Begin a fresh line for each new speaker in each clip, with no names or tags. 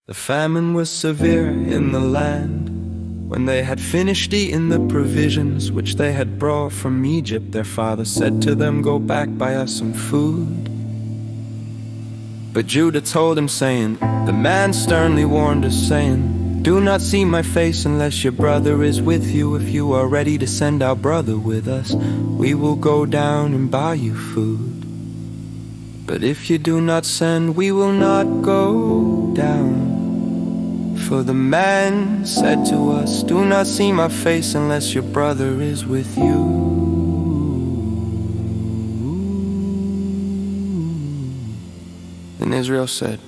The famine was severe in the land. When they had finished eating the provisions which they had brought from Egypt, their father said to them, "Go back, buy us some food." But Judah told him, saying, "The man sternly warned us, saying, Do not see my face unless your brother is with you. If you are ready to send our brother with us, we will go down and buy you food. But if you do not send, we will not go down." For the man said to us, "Do not see my face unless your brother is with you." Then Israel said,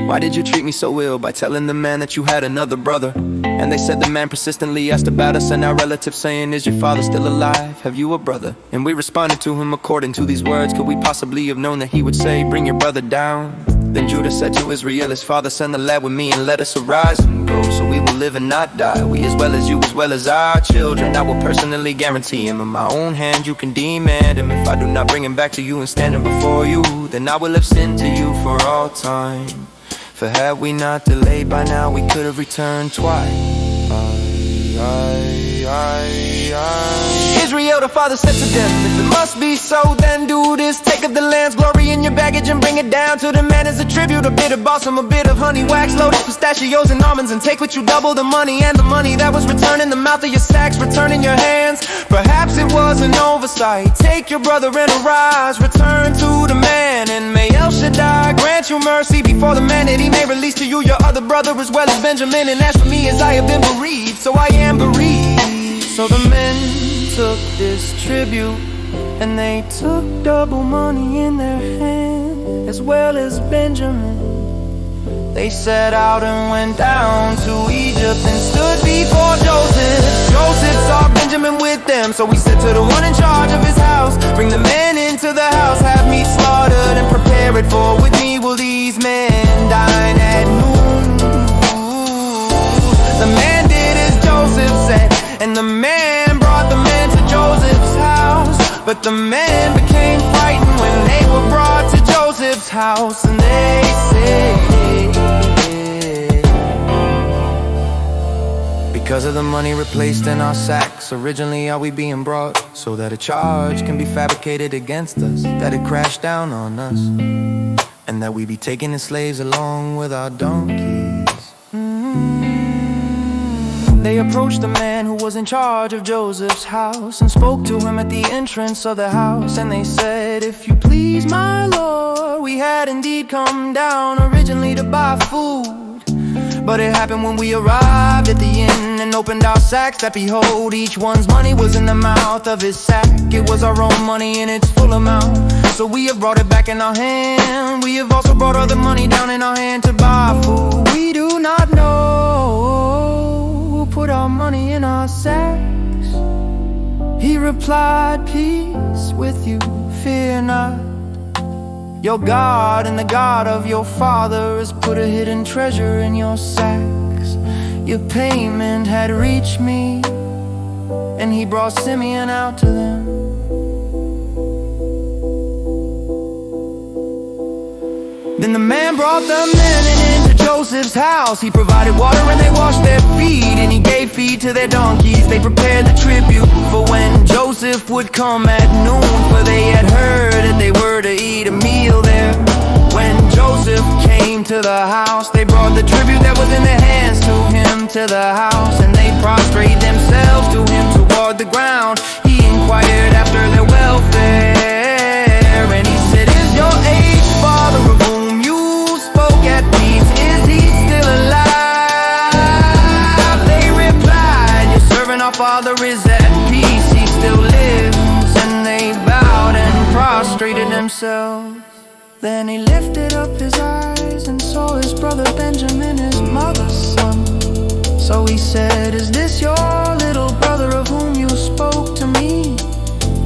"Why did you treat me so ill by telling the man that you had another brother?" And they said, "The man persistently asked about us and our relatives, saying, 'Is your father still alive? Have you a brother?' And we responded to him according to these words. Could we possibly have known that he would say, 'Bring your brother down'?" Then Judah said to Israel, his father, "Send the lad with me and let us arise and go, so we will live and not die, we as well as you, as well as our children. I will personally guarantee him in my own hand. You can demand him. If I do not bring him back to you and stand him before you, then I will have sinned to you for all time. For had we not delayed, by now we could have returned twice." Israel, the father said to them, "If it must be so, then do this. Take of the land's glory in your baggage and bring it down to the man as a tribute. A bit of balsam, a bit of honey, wax, loaded pistachios and almonds. And take with you double the money, and the money that was returned in the mouth of your sacks, return in your hands. Perhaps it was an oversight. Take your brother and arise, return to the man. And may El Shaddai grant you mercy before the man, that he may release to you your other brother as well as Benjamin. And as for me, as I have been bereaved, so I am bereaved." So the men took this tribute, and they took double money in their hand, as well as Benjamin. They set out and went down to Egypt and stood before Joseph. Joseph saw Benjamin with them, so he said to the one in charge of his house, "Bring the men into the house, have meat slaughtered and prepare it, for with me will these men dine at noon." The man did as Joseph said, and the man brought the men to Joseph's house. But the men became frightened when they were brought to Joseph's house. And they said, "Because of the money replaced in our sacks, originally are we being brought, so that a charge can be fabricated against us, that it crashed down on us, and that we be taken as slaves along with our donkeys." They approached the man who was in charge of Joseph's house and spoke to him at the entrance of the house. And they said, "If you please, my lord, we had indeed come down originally to buy food. But it happened when we arrived at the inn and opened our sacks, that behold, each one's money was in the mouth of his sack. It was our own money in its full amount, so we have brought it back in our hand. We have also brought other money down in our hand to buy food. We do not know, put our money in our sacks." He replied, "Peace with you, fear not. Your God and the God of your father has put a hidden treasure in your sacks. Your payment had reached me." And he brought Simeon out to them. Then the man brought the men into Joseph's house. He provided water and they washed their feet, and he gave feed to their donkeys. They prepared the tribute for when Joseph would come at noon, for they had heard that they were to eat a meal there. When Joseph came to the house, they brought the tribute that was in their hands to him to the house, and they prostrated themselves to him toward the ground. He inquired after their welfare, and he said, "Is your aged father of whom at peace, is he still alive?" They replied, "Your servant our father is at peace, he still lives." And they bowed and prostrated themselves. Then he lifted up his eyes and saw his brother Benjamin, his mother's son. So he said, "Is this your little brother of whom you spoke to me?"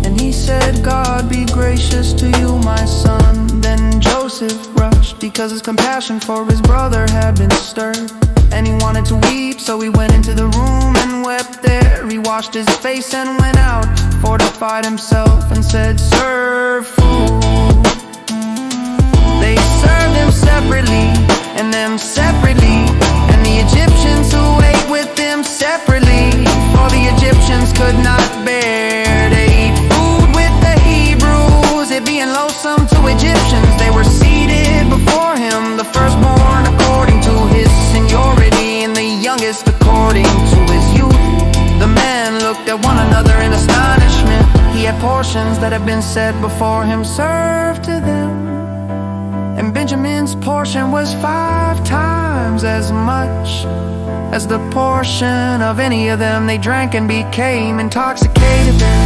And he said, "God be gracious to you, my son." Then Joseph rushed, because his compassion for his brother had been stirred, and he wanted to weep, so he went into the room and wept there. He washed his face and went out, fortified himself, and said, "Serve food." They served him separately, and them separately had been set before him served to them. And Benjamin's portion was 5 times as much as the portion of any of them. They drank and became intoxicated then.